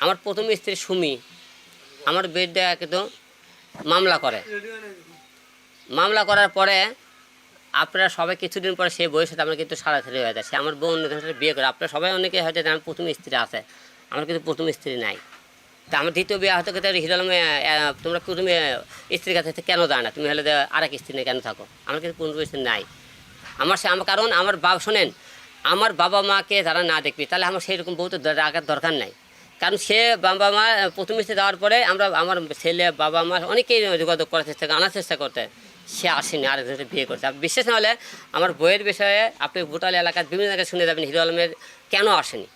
আমার প্রথম স্ত্রী সুমি আমার বিরুদ্ধে একদম মামলা করার পরে আপনারা সবাই কিছুদিন পরে সেই বইয়ের সাথে আমার কিন্তু সারাসারি হয়ে যায়। সে আমার বউ অন্য সাথে বিয়ে করে। আপনারা সবাই অনেকে হয়তো আমার প্রথম স্ত্রী আছে, আমার কিন্তু প্রথম স্ত্রী নাই। তা আমার দ্বিতীয় বিয়ে হয়তো হিরো আলমে তোমরা প্রথমে স্ত্রীর কাছে কেন যায় না, তুমি হলে আরেক স্ত্রী নিয়ে কেন থাকো? আমার কিন্তু প্রথম স্ত্রী নাই। আমার কারণ আমার বাবা শোনেন, আমার বাবা মাকে যারা না দেখবি তাহলে আমার সেই রকম বউ তো রাখার দরকার নাই। কারণ সে বাবা মা প্রথম স্ত্রী দেওয়ার পরে আমার ছেলে বাবা মা অনেকেই যোগাযোগ করার চেষ্টা আনার চেষ্টা করতে, সে আসেনি, আরেকজনের বিয়ে করছে। বিশেষ না হলে আমার বইয়ের বিষয়ে আপনি ভোটাল এলাকার বিভিন্ন জায়গায় শুনে যাবেন হিরো আলমের কেন আসেনি,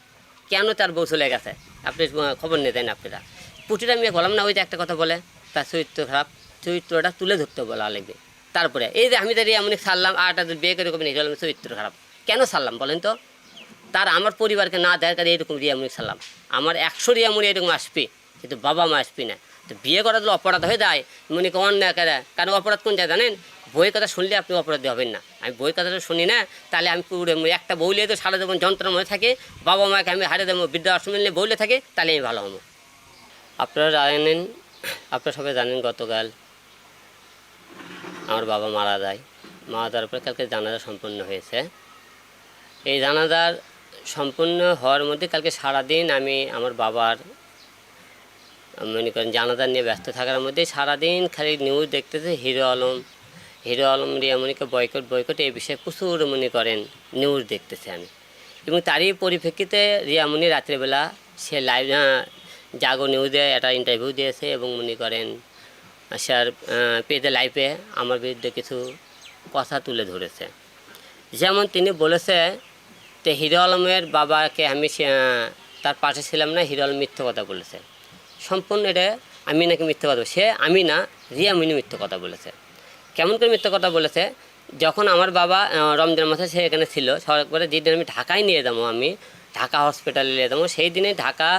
কেন তার বউ চলে গেছে, আপনি খবর নিয়ে দেন। আপনারা প্রতিটা মেয়ে বললাম না, ওই যে একটা কথা বলে তার চরিত্র খারাপ, চরিত্রটা তুলে ধরতে বলা লাগবে। তারপরে এই যে আমি তো রিয়ামণি ছাড়লাম আর একটা বিয়ে করে করবেন হিরো আলমের চরিত্র খারাপ কেন ছাড়লাম বলেন তো? তার আমার পরিবারকে না দেয় কারণে এরকম রিয়ামণি ছাড়লাম। আমার 100 রিয়ামণি এরকম আসবি, কিন্তু বাবা মা আসবি না। তো বিয়ে করা দিলে অপরাধ হয়ে যায়, মনে করেন না কারণ অপরাধ কোন যায় জানেন? বইয়ের কথা শুনলে আপনি অপরাধী হবেন না। আমি বইয়ের কথাটা শুনি না, তাহলে আমি পুরো একটা বইলে তো সারা জীবন যন্ত্রণার মধ্যে থাকে, বাবা মাকে আমি হারিয়ে দেবো, বৃদ্ধাশ্রমে নিয়ে বইলে থাকে, তাহলে আমি ভালো হবো। আপনারা জানেন, আপনারা সবাই জানেন গতকাল আমার বাবা মারা যায়। মারা যাওয়ার পরে কালকে জানাজা সম্পন্ন হয়েছে। এই জানাজার সম্পূর্ণ হওয়ার মধ্যে কালকে সারাদিন আমি আমার বাবার মনে করেন জানাজা নিয়ে ব্যস্ত থাকার মধ্যে সারাদিন খালি নিউজ দেখতেছে হিরো আলম রিয়ামণিকে বয়কট এই বিষয়ে প্রচুর মনে করেন নিউজ দেখতেছে আমি। এবং তারই পরিপ্রেক্ষিতে রিয়ামণি রাত্রিবেলা সে লাইভ জাগো নিউজে একটা ইন্টারভিউ দিয়েছে এবং মনে করেন স্যার পেজে লাইভে আমার বিরুদ্ধে কিছু কথা তুলে ধরেছে। যেমন তিনি বলেছে যে হিরো আলমের বাবাকে আমি তার পাশে ছিলাম না, হিরো আলম মিথ্যে কথা বলেছে। সম্পূর্ণ এটা আমি নাকি মিথ্যে কথা, সে আমি না রিয়ামণি মিথ্যে কথা বলেছে। কেমন করে মিথ্যে কথা বলেছে? যখন আমার বাবা রমজান মাসে সে এখানে ছিল, সরকারে যেদিন আমি ঢাকায় নিয়ে যাবো, আমি ঢাকা হসপিটালে নিয়ে যাবো, সেই দিনে ঢাকা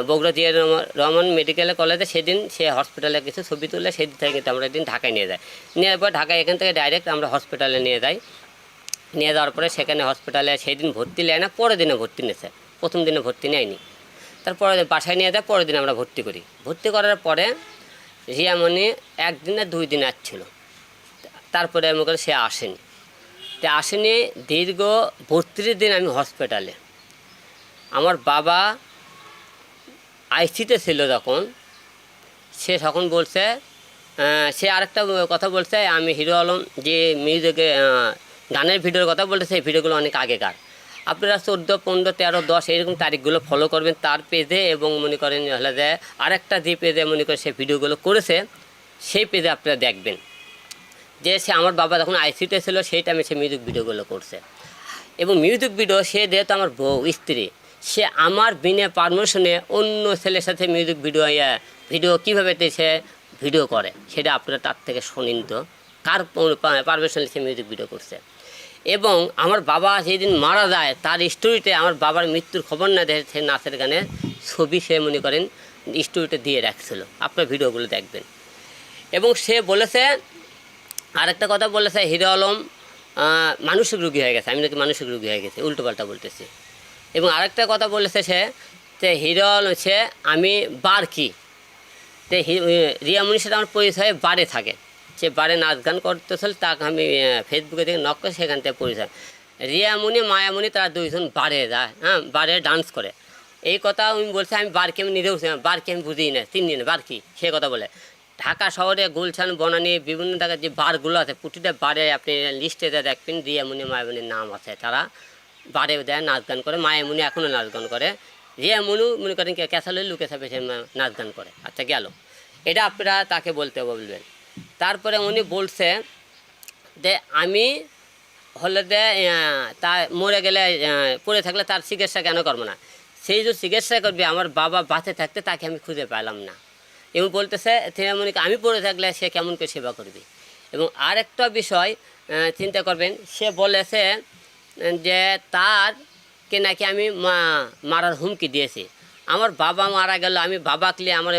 বগুড়া জিয়া রহমান মেডিকেল কলেজে সেদিন সে হসপিটালে কিছু ছবি তুলে সেই দিন থেকে কিন্তু আমরা একদিন ঢাকায় নিয়ে যাই। নেওয়ার পর ঢাকায় এখান থেকে ডাইরেক্ট আমরা হসপিটালে নিয়ে যাই। নিয়ে যাওয়ার পরে সেখানে হসপিটালে সেই দিন ভর্তি নেয় না, পরের দিনে ভর্তি নিয়েছে, প্রথম দিনে ভর্তি নেয়নি। তারপরে বাসায় নিয়ে যায়, পরের দিন আমরা ভর্তি করি। ভর্তি করার পরে রিয়ামণি 1 দিনে 2 দিন আসছিল, তারপরে আমি করে সে আসেনি। তো আসেনি দীর্ঘ 32 দিন আমি হসপিটালে। আমার বাবা আইসিতে ছিল যখন, সে তখন বলছে, সে আরেকটা কথা বলছে, আমি হিরো আলম যে মিউজিকে গানের ভিডিওর কথা বলতে, সেই ভিডিওগুলো অনেক আগেকার। আপনারা 14, 15, 13, 10 এরকম তারিখগুলো ফলো করবেন তার পেজে, এবং মনে করেন হলে যে আরেকটা যে পেজে মনে করেন সে ভিডিওগুলো করেছে, সেই পেজে আপনারা দেখবেন যে সে আমার বাবা যখন আইসিতে ছিল সেই টাইমে সে মিউজিক ভিডিওগুলো করছে। এবং মিউজিক ভিডিও সে যেহেতু আমার বউ স্ত্রী, সে আমার বিনা পারমিশনে অন্য ছেলের সাথে মিউজিক ভিডিও কীভাবে সে ভিডিও করে সেটা আপনারা তার থেকে শুনিন তো, কার পারমিশনে সে মিউজিক ভিডিও করছে। এবং আমার বাবা যেদিন মারা যায় তার স্টোরিতে আমার বাবার মৃত্যুর খবর না দেয়, সে নাচের গানের ছবি সে মনে করেন স্টোরিতে দিয়ে রাখছিল, আপনার ভিডিওগুলো দেখবেন। এবং সে বলেছে আরেকটা কথা বলেছে, হিরো আলম মানসিক রোগী হয়ে গেছে, আমি নাকি মানসিক রোগী হয়ে গেছে, উল্টোপাল্টা বলতেছি। এবং আরেকটা কথা বলেছে সে যে হিরো আলম সে আমি বার কি, তো রিয়ামণির সাথে আমার পরিচয় বারে থাকে, সে বারে নাচ গান করতেছিল, তাকে আমি ফেসবুকে থেকে নক করে সেখান থেকে পরিচয়। রিয়ামণি মায়ামণি তারা 2 জন বারে যায়, হ্যাঁ বারে ডান্স করে। এই কথা আমি বলছি, আমি বারকে আমি নিজেও বারকে আমি বুঝিই না, চিনি না বার কি, সে কথা বলে। ঢাকা শহরে গুলশান বনানী বিভিন্ন জায়গায় যে বারগুলো আছে, প্রতিটা বারে আপনি লিস্টে দেখবেন রিয়ামণি মায়ামণির নাম আছে, তারা বারে দেয় নাচ গান করে। মায়ামণি এখনও নাচ গান করে, রিয়ামণি মনে করেন ক্যাসালে লুকে থাকবে সে নাচ গান করে। আচ্ছা গেল, এটা আপনারা তাকে বলতে বলবেন। তারপরে উনি বলছে যে আমি হলে যে তা মরে গেলে পড়ে থাকলে তার চিকিৎসা কেন করবো না, সেই যে চিকিৎসা করবে আমার বাবা বাঁচে থাকতে তাকে আমি খুঁজে পেলাম না। এবং বলতেছে রিয়ামণিকে আমি পড়ে থাকলে সে কেমন করে সেবা করবে। এবং আরেকটা বিষয় চিন্তা করবেন, সে বলেছে যে তারকে নাকি আমি মারার হুমকি দিয়েছি। আমার বাবা মারা গেল, আমি বাবাকে আমার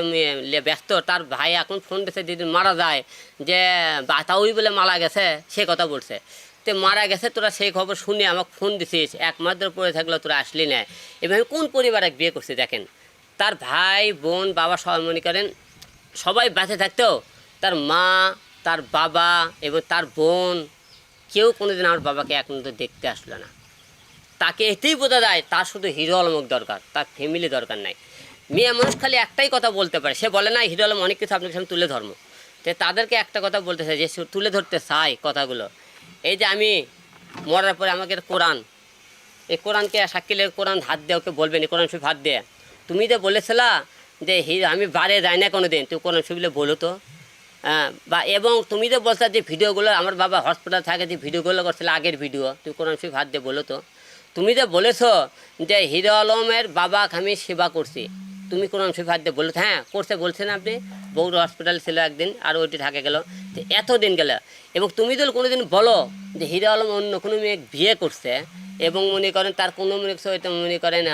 ব্যস্ত, তার ভাই এখন ফোন দিয়েছে যেদিন মারা যায় যে তাওই বলে মারা গেছে, সে কথা বলছে। তো মারা গেছে তোরা সেই খবর শুনে আমাকে ফোন দিছিস, 1 মাস ধরে পড়ে থাকলো তোরা আসলি না। এবার আমি কোন পরিবারে বিয়ে করছি দেখেন, তার ভাই বোন বাবা সবাই মনে করেন সবাই বেঁচে থাকতেও তার মা, তার বাবা এবং তার বোন কেউ কোনোদিন আমার বাবাকে এখন তো দেখতে আসলো না। তাকে এতেই বোঝা যায় তার শুধু হিরো আলমক দরকার, তার ফ্যামিলি দরকার নাই। মেয়ে মানুষ খালি একটাই কথা বলতে পারে, সে বলে না হিরো আলম অনেক কিছু আপনার সামনে তুলে ধর্ম, তো তাদেরকে একটা কথা বলতে চাই যে তুলে ধরতে চাই কথাগুলো। এই যে আমি মরার পরে আমাকে কোরআন, এই কোরআনকে সাক্ষীলে কোরআন হাত দিয়ে ওকে বলবেন, এই কোরআন শরীফ হাত দিয়ে তুমি যে বলেছিলা যে আমি বারে যাই না কোনো দিন, তুই কোরআন শরীফে বলো তো। বা এবং তুমি যে বলছো যে ভিডিওগুলো আমার বাবা হসপিটাল থাকে যে ভিডিওগুলো করছিল আগের ভিডিও, তুই কোরআন শরীফ হাত দিয়ে বলো তো। তুমি যে বলেছো যে হিরো আলমের বাবাকে আমি সেবা করছি, তুমি কোরআন শরীফ হাত দিয়ে বলো। হ্যাঁ করছে, বলছেন আপনি, বউর হসপিটাল ছিল একদিন আর ওইটি থাকে গেল, তো এতদিন গেল। এবং তুমি যদি কোনো দিন বলো যে হিরো আলম অন্য কোনো মেয়ে বিয়ে করছে এবং মনে করেন তার কোনো মনে করেন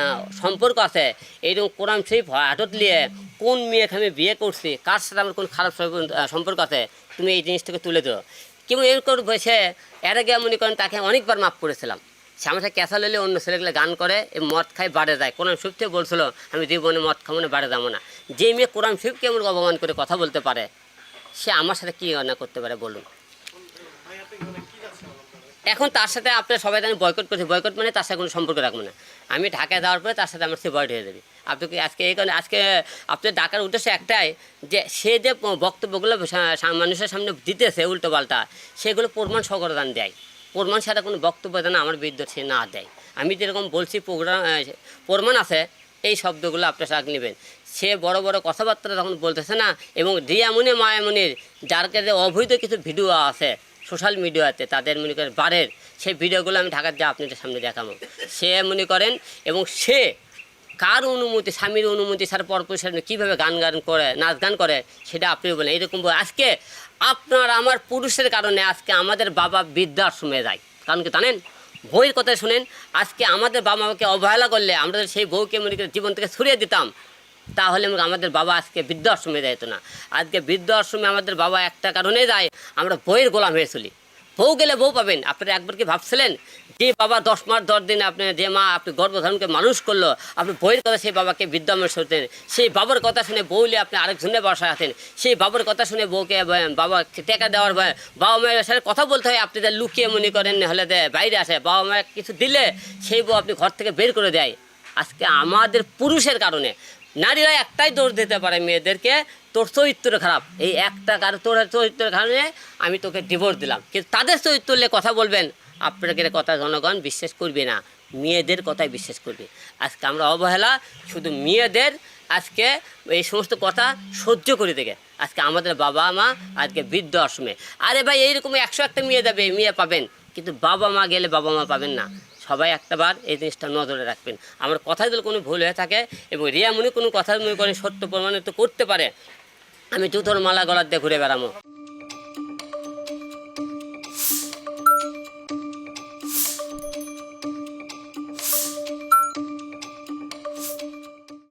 সম্পর্ক আছে, এইরকম কোরআন শরীফ হাতত নিয়ে কোন মেয়েকে আমি বিয়ে করছি, কার সাথে আমার কোন খারাপ সম্পর্ক আছে, তুমি এই জিনিসটাকে তুলে দাও। কেউ এরকম বসে এর আগে মনে করেন তাকে অনেকবার মাফ করেছিলাম। সে আমার সাথে ক্যাসাল হলে অন্য ছেলেগুলো গান করে মদ খায় বাড়ে যায়, কোরআন শরীফ থেকে বলছিল আমি জীবনে মদ খাবো না, বাড়ে যাবো না। যে মেয়ে কোরআন শরীফকে এমন অপমান করে কথা বলতে পারে, সে আমার সাথে কী না করতে পারে বলুন। এখন তার সাথে আপনার সবাই আমি বয়কট করছি, বয়কট মানে তার সাথে কোনো সম্পর্ক রাখবো না। আমি ঢাকায় যাওয়ার পরে তার সাথে আমার সে বয়কট হয়ে যাবে। আপনি কি আজকে এই কারণে আজকে আপনার ডাকার উদ্দেশ্য একটাই যে সে যে বক্তব্যগুলো মানুষের সামনে দিতেছে উল্টো পাল্টা, সেগুলো প্রমাণ সহকারে দেয়, প্রমাণ ছাড়া কোনো বক্তব্য যেন আমার বিরুদ্ধে সে না দেয়। আমি যেরকম বলছি প্রমাণ আছে, এই শব্দগুলো আপনার সাথে নেবেন। সে বড় বড় কথাবার্তা তখন বলতেছে না, এবং রিয়ামনি মায়ামনির যার কাছে অবৈধ কিছু ভিডিও আছে সোশ্যাল মিডিয়াতে তাদের মনে করেন বারের, সেই ভিডিওগুলো আমি ঢাকার যা আপনাদের সামনে দেখাবো। সে মনে করেন এবং সে কার অনুমতি, স্বামীর অনুমতি ছাড়া পরপুরুষের কীভাবে গান করে নাচ গান করে সেটা আপনি বলেন। এরকম আজকে আপনার আমার পুরুষের কারণে আজকে আমাদের বাবা বৃদ্ধাশ্রমে যায়। কারণ কি জানেন, বইয়ের কথা শুনেন, আজকে আমাদের বাবা মাকে অবহেলা করলে আমরা সেই বউকে মনে করে জীবন থেকে ছড়িয়ে দিতাম, তাহলে আমাদের বাবা আজকে বৃদ্ধাশ্রমে যেত না। আজকে বৃদ্ধাশ্রমে আমাদের বাবা একটা কারণে যায়, আমরা বইয়ের গোলাম হয়ে চলি। বউ গেলে বউ পাবেন। আপনারা একবার কি ভাবছিলেন যে বাবা 10 মাস 10 দিন আপনি যে মা আপনি গর্ভধারণকে মানুষ করলো, আপনি বইয়ের কথা সেই বাবাকে বৃদ্ধাশ্রমে শুনতেন, সেই বাবার কথা শুনে বউলে আপনি আরেকজনের বাসায় আছেন, সেই বাবার কথা শুনে বউকে বাবা টেকা দেওয়ার বাবা মায়ের সাথে কথা বলতে হয়, আপনি যা লুকিয়ে মনে করেন হলে বাইরে আসে, বাবা মায়ের কিছু দিলে সেই বউ আপনি ঘর থেকে বের করে দেয়। আজকে আমাদের পুরুষের কারণে নারীরা একটাই দোষ দিতে পারে মেয়েদেরকে, তোর চরিত্র খারাপ, এই একটা কারণ তোর চরিত্রের কারণে আমি তোকে ডিভোর্স দিলাম। কিন্তু তাদের চরিত্র নিয়ে কথা বলবেন, আপনাদের কথা জনগণ বিশ্বাস করবে না, মেয়েদের কথাই বিশ্বাস করবে। আজকে আমরা অবহেলা শুধু মেয়েদের আজকে এই সমস্ত কথা সহ্য করে থেকে আজকে আমাদের বাবা মা আজকে বৃদ্ধ আশ্রমে। আরে ভাই এইরকম 101টা মেয়ে যাবে, মেয়ে পাবেন, কিন্তু বাবা মা গেলে বাবা মা পাবেন না। সবাই একটাবার এই জিনিসটা নজরে রাখবেন। আমার কথায় যদি কোনো ভুল হয়ে থাকে এবং রিয়ামনি কোনো কথা মনে করে সত্য প্রমাণিত করতে পারে, আমি জুতোর মালা গলার দিয়ে ঘুরে বেড়াবো।